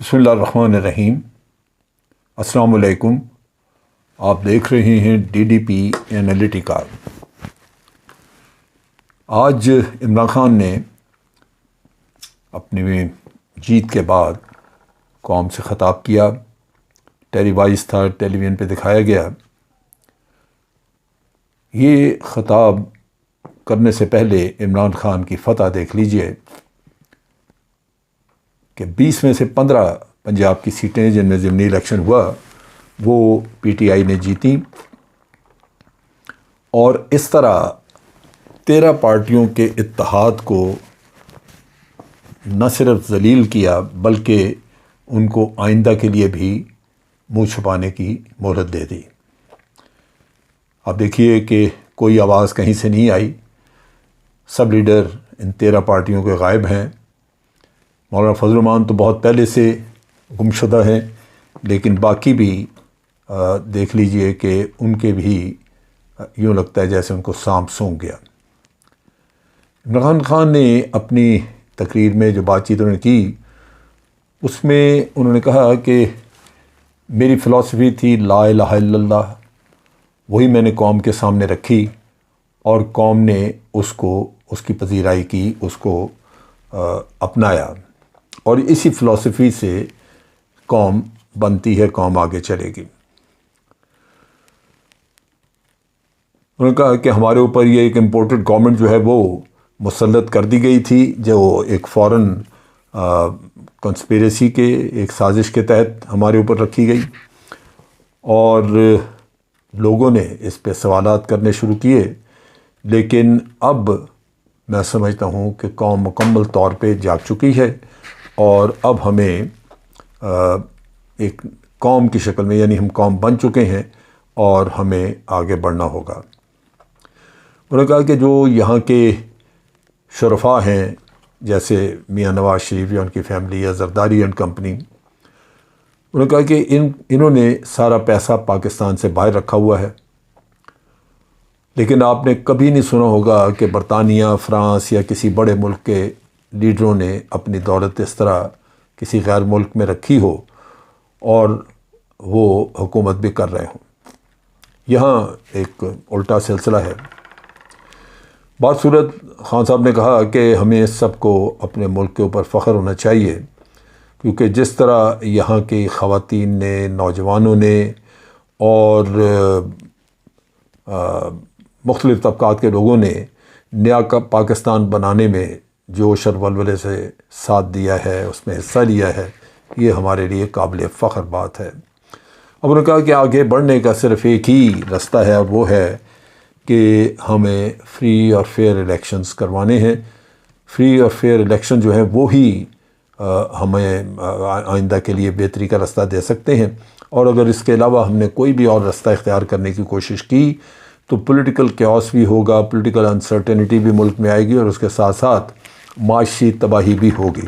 بسم اللہ الرحمن الرحیم۔ السلام علیکم۔ آپ دیکھ رہے ہیں ڈی ڈی پی اینالیٹیکا۔ آج عمران خان نے اپنی جیت کے بعد قوم سے خطاب کیا، ٹیلی وائز تھا، ٹیلی ویژن پہ دکھایا گیا۔ یہ خطاب کرنے سے پہلے عمران خان کی فتح دیکھ لیجئے کہ 20 میں سے 15 پنجاب کی سیٹیں جن میں ضمنی الیکشن ہوا وہ پی ٹی آئی نے جیتی، اور اس طرح 13 پارٹیوں کے اتحاد کو نہ صرف ذلیل کیا بلکہ ان کو آئندہ کے لیے بھی منہ چھپانے کی مہلت دے دی۔ آپ دیکھیے کہ کوئی آواز کہیں سے نہیں آئی، سب لیڈر ان 13 پارٹیوں کے غائب ہیں۔ مولانا فضل الرحمان تو بہت پہلے سے گمشدہ ہیں، لیکن باقی بھی دیکھ لیجئے کہ ان کے بھی یوں لگتا ہے جیسے ان کو سانپ سونگھ گیا۔ عمران خان نے اپنی تقریر میں جو بات چیت انہوں نے کی، اس میں انہوں نے کہا کہ میری فلسفی تھی لا الہ الا اللہ، وہی میں نے قوم کے سامنے رکھی اور قوم نے اس کی پذیرائی کی، اس کو اپنایا، اور اسی فلسفی سے قوم بنتی ہے، قوم آگے چلے گی۔ انہوں نے کہا کہ ہمارے اوپر یہ ایک امپورٹڈ گورنمنٹ جو ہے وہ مسلط کر دی گئی تھی، جو ایک فورن کنسپیریسی کے ایک سازش کے تحت ہمارے اوپر رکھی گئی، اور لوگوں نے اس پہ سوالات کرنے شروع کیے، لیکن اب میں سمجھتا ہوں کہ قوم مکمل طور پہ جاگ چکی ہے، اور اب ہمیں ایک قوم کی شکل میں، یعنی ہم قوم بن چکے ہیں اور ہمیں آگے بڑھنا ہوگا۔ انہوں نے کہا کہ جو یہاں کے شرفاء ہیں جیسے میاں نواز شریف یا ان کی فیملی یا زرداری اینڈ کمپنی، انہوں نے کہا کہ انہوں نے سارا پیسہ پاکستان سے باہر رکھا ہوا ہے، لیکن آپ نے کبھی نہیں سنا ہوگا کہ برطانیہ، فرانس یا کسی بڑے ملک کے لیڈروں نے اپنی دولت اس طرح کسی غیر ملک میں رکھی ہو اور وہ حکومت بھی کر رہے ہوں۔ یہاں ایک الٹا سلسلہ ہے۔ بصورت خان صاحب نے کہا کہ ہمیں سب کو اپنے ملک کے اوپر فخر ہونا چاہیے، کیونکہ جس طرح یہاں کی خواتین نے، نوجوانوں نے اور مختلف طبقات کے لوگوں نے نیا پاکستان بنانے میں جوش اور ولولے سے ساتھ دیا ہے، اس میں حصہ لیا ہے، یہ ہمارے لیے قابل فخر بات ہے۔ اب انہوں نے کہا کہ آگے بڑھنے کا صرف ایک ہی رستہ ہے، اور وہ ہے کہ ہمیں فری اور فیئر الیکشنز کروانے ہیں۔ فری اور فیئر الیکشن جو ہے وہی ہمیں آئندہ کے لیے بہتری کا رستہ دے سکتے ہیں، اور اگر اس کے علاوہ ہم نے کوئی بھی اور رستہ اختیار کرنے کی کوشش کی تو پولیٹیکل کیوس بھی ہوگا، پولیٹیکل انسرٹینٹی بھی ملک میں آئے گی، اور اس کے ساتھ ساتھ معاشی تباہی بھی ہوگی۔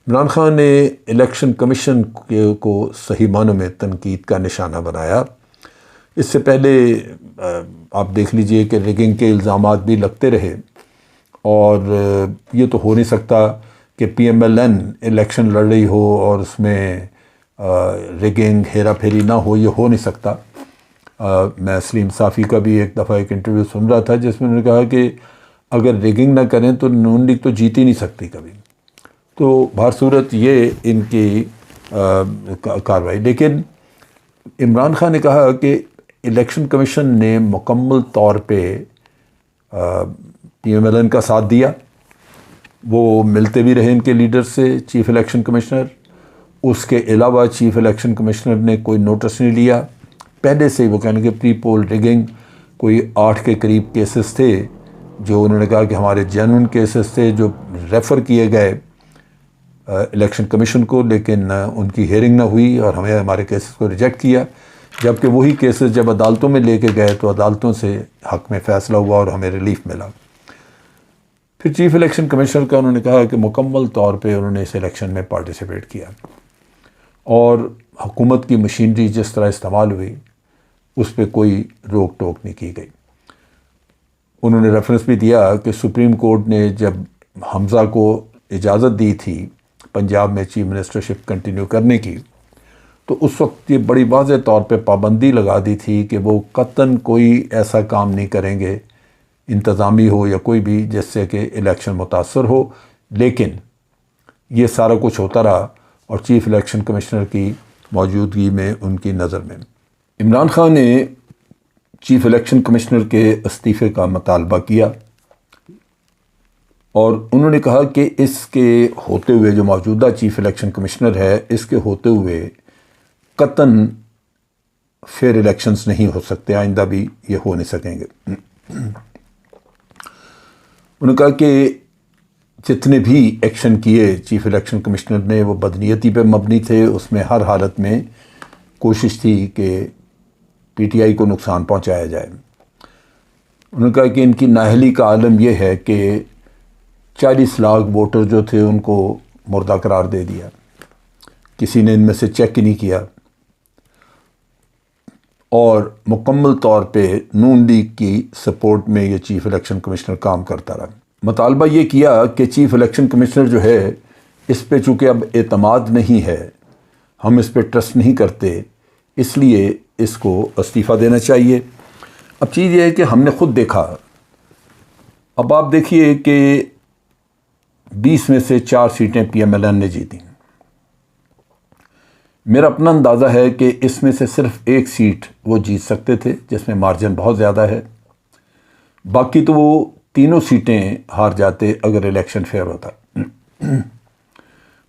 عمران خان نے الیکشن کمیشن کو صحیح معنوں میں تنقید کا نشانہ بنایا۔ اس سے پہلے آپ دیکھ لیجئے کہ ریگنگ کے الزامات بھی لگتے رہے، اور یہ تو ہو نہیں سکتا کہ P M L N election لڑ رہی ہو اور اس میں ریگنگ، ہیرا پھیری نہ ہو، یہ ہو نہیں سکتا۔ میں سلیم صافی کا بھی ایک دفعہ ایک انٹرویو سن رہا تھا جس میں انہوں نے کہا کہ اگر ریگنگ نہ کریں تو نون لیگ تو جیت ہی نہیں سکتی کبھی۔ تو بہر صورت یہ ان کی کارروائی، لیکن عمران خان نے کہا کہ الیکشن کمیشن نے مکمل طور پہ پی ایم ایل این کا ساتھ دیا، وہ ملتے بھی رہے ان کے لیڈر سے، چیف الیکشن کمشنر۔ اس کے علاوہ چیف الیکشن کمشنر نے کوئی نوٹس نہیں لیا، پہلے سے وہ کہنے کہ پری پول ریگنگ کوئی 8 کے قریب کیسز تھے جو انہوں نے کہا کہ ہمارے جینوئن کیسز تھے، جو ریفر کیے گئے الیکشن کمیشن کو، لیکن ان کی ہیئرنگ نہ ہوئی اور ہمیں ہمارے کیسز کو ریجیکٹ کیا، جبکہ وہی کیسز جب عدالتوں میں لے کے گئے تو عدالتوں سے حق میں فیصلہ ہوا اور ہمیں ریلیف ملا۔ پھر چیف الیکشن کمیشنر کا انہوں نے کہا کہ مکمل طور پہ انہوں نے اس الیکشن میں پارٹیسپیٹ کیا، اور حکومت کی مشینری جس طرح استعمال ہوئی اس پہ کوئی روک ٹوک نہیں کی گئی۔ انہوں نے ریفرنس بھی دیا کہ سپریم کورٹ نے جب حمزہ کو اجازت دی تھی پنجاب میں چیف منسٹرشپ کنٹینیو کرنے کی، تو اس وقت یہ بڑی واضح طور پہ پابندی لگا دی تھی کہ وہ قطعاً کوئی ایسا کام نہیں کریں گے، انتظامی ہو یا کوئی بھی، جس سے کہ الیکشن متاثر ہو. لیکن یہ سارا کچھ ہوتا رہا اور چیف الیکشن کمشنر کی موجودگی میں ان کی نظر میں عمران خان نے چیف الیکشن کمشنر کے استعفے کا مطالبہ کیا، اور انہوں نے کہا کہ اس کے ہوتے ہوئے، جو موجودہ چیف الیکشن کمشنر ہے، اس کے ہوتے ہوئے قطعاً فیئر الیکشنز نہیں ہو سکتے، آئندہ بھی یہ ہو نہیں سکیں گے. انہوں نے کہا کہ جتنے بھی ایکشن کیے چیف الیکشن کمشنر نے وہ بدنیتی پہ مبنی تھے، اس میں ہر حالت میں کوشش تھی کہ پی ٹی آئی کو نقصان پہنچایا جائے. انہوں نے کہا کہ ان کی نااہلی کا عالم یہ ہے کہ 40 لاکھ ووٹر جو تھے ان کو مردہ قرار دے دیا، کسی نے ان میں سے چیک ہی نہیں کیا، اور مکمل طور پہ نون لیگ کی سپورٹ میں یہ چیف الیکشن کمشنر کام کرتا رہا. مطالبہ یہ کیا کہ چیف الیکشن کمشنر جو ہے، اس پہ چونکہ اب اعتماد نہیں ہے، ہم اس پہ ٹرسٹ نہیں کرتے، اس لیے اس کو استعفیٰ دینا چاہیے. اب چیز یہ ہے کہ ہم نے خود دیکھا، اب آپ دیکھیے کہ 20 میں سے 4 سیٹیں پی ایم ایل این نے جیتیں. میرا اپنا اندازہ ہے کہ اس میں سے صرف 1 سیٹ وہ جیت سکتے تھے، جس میں مارجن بہت زیادہ ہے، باقی تو وہ تینوں سیٹیں ہار جاتے اگر الیکشن فیئر ہوتا.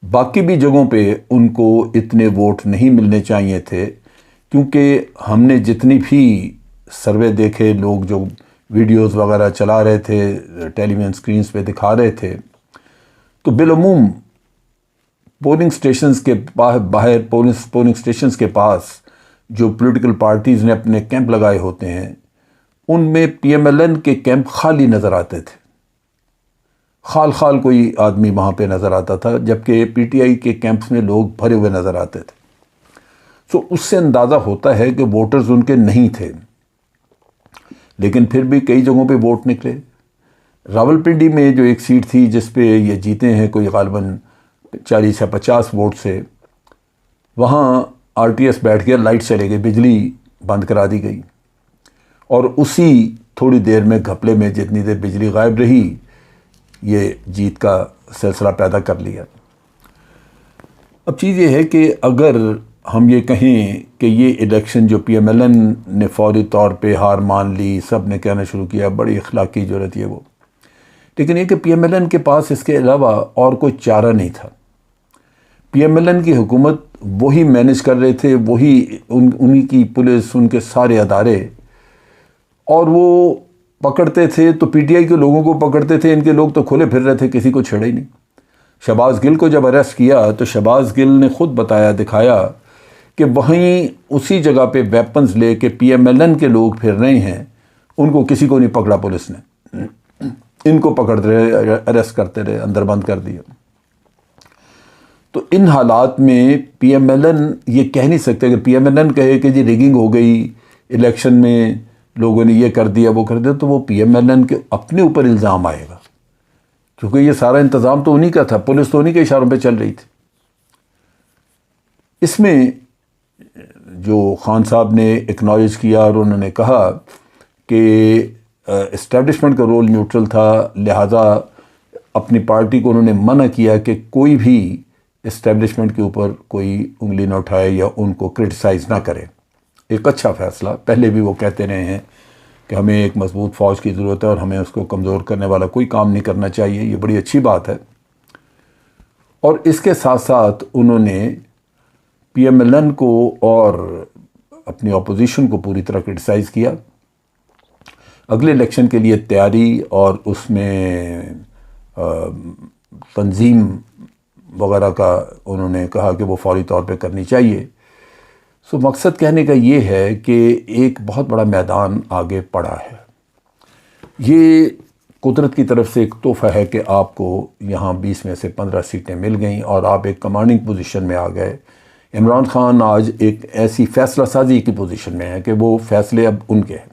باقی بھی جگہوں پہ ان کو اتنے ووٹ نہیں ملنے چاہیے تھے، کیونکہ ہم نے جتنی بھی سروے دیکھے، لوگ جو ویڈیوز وغیرہ چلا رہے تھے، ٹیلی ویژن سکرینز پہ دکھا رہے تھے، تو بالعموم پولنگ سٹیشنز کے باہر پولنگ سٹیشنز کے پاس جو پولیٹیکل پارٹیز نے اپنے کیمپ لگائے ہوتے ہیں، ان میں پی ایم ایل این کے کیمپ خالی نظر آتے تھے. خال کوئی آدمی وہاں پہ نظر آتا تھا، جبکہ پی ٹی آئی کے کیمپس میں لوگ بھرے ہوئے نظر آتے تھے. سو اس سے اندازہ ہوتا ہے کہ ووٹرز ان کے نہیں تھے، لیکن پھر بھی کئی جگہوں پہ ووٹ نکلے. راولپنڈی میں جو ایک سیٹ تھی جس پہ یہ جیتے ہیں کوئی غالباً 40 یا 50 ووٹ سے، وہاں آر ٹی ایس بیٹھ گیا، لائٹ چلے گئی، بجلی بند کرا دی گئی، اور اسی تھوڑی دیر میں گھپلے میں جتنی دیر بجلی غائب رہی، یہ جیت کا سلسلہ پیدا کر لیا. اب چیز یہ ہے کہ اگر ہم یہ کہیں کہ یہ الیکشن جو پی ایم ایل این نے فوری طور پہ ہار مان لی، سب نے کہنا شروع کیا بڑی اخلاقی ضرورت ہے وہ، لیکن یہ کہ پی ایم ایل این کے پاس اس کے علاوہ اور کوئی چارہ نہیں تھا. پی ایم ایل این کی حکومت وہی مینیج کر رہے تھے، وہی انہی کی پولیس، ان کے سارے ادارے، اور وہ پکڑتے تھے تو پی ٹی آئی کے لوگوں کو پکڑتے تھے، ان کے لوگ تو کھلے پھر رہے تھے، کسی کو چھیڑا ہی نہیں. شہباز گل کو جب اریسٹ کیا تو شہباز گل نے خود بتایا، دکھایا کہ وہیں اسی جگہ پہ ویپنز لے کے پی ایم ایل این کے لوگ پھر رہے ہیں، ان کو کسی کو نہیں پکڑا پولیس نے، ان کو پکڑتے رہے، اریسٹ کرتے رہے، اندر بند کر دیا. تو ان حالات میں پی ایم ایل این یہ کہہ نہیں سکتے، اگر پی ایم ایل این کہے کہ جی ریگنگ ہو گئی الیکشن میں، لوگوں نے یہ کر دیا وہ کر دیا، تو وہ پی ایم ایل این کے اپنے اوپر الزام آئے گا، کیونکہ یہ سارا انتظام تو انہی کا تھا، پولیس تو انہی کے اشاروں پہ چل رہی تھی. اس میں جو خان صاحب نے ایکنالج کیا اور انہوں نے کہا کہ اسٹیبلشمنٹ کا رول نیوٹرل تھا، لہٰذا اپنی پارٹی کو انہوں نے منع کیا کہ کوئی بھی اسٹیبلشمنٹ کے اوپر کوئی انگلی نہ اٹھائے یا ان کو کرٹیسائز نہ کرے. ایک اچھا فیصلہ، پہلے بھی وہ کہتے رہے ہیں کہ ہمیں ایک مضبوط فوج کی ضرورت ہے اور ہمیں اس کو کمزور کرنے والا کوئی کام نہیں کرنا چاہیے، یہ بڑی اچھی بات ہے. اور اس کے ساتھ ساتھ انہوں نے پی ایم ایل این کو اور اپنی اپوزیشن کو پوری طرح کرٹیسائز کیا. اگلے الیکشن کے لیے تیاری اور اس میں تنظیم وغیرہ کا انہوں نے کہا کہ وہ فوری طور پہ کرنی چاہیے. سو مقصد کہنے کا یہ ہے کہ ایک بہت بڑا میدان آگے پڑا ہے. یہ قدرت کی طرف سے ایک تحفہ ہے کہ آپ کو یہاں 20 میں سے 15 سیٹیں مل گئیں اور آپ ایک کمانڈنگ پوزیشن میں آ گئے. عمران خان آج ایک ایسی فیصلہ سازی کی پوزیشن میں ہے کہ وہ فیصلے اب ان کے ہیں.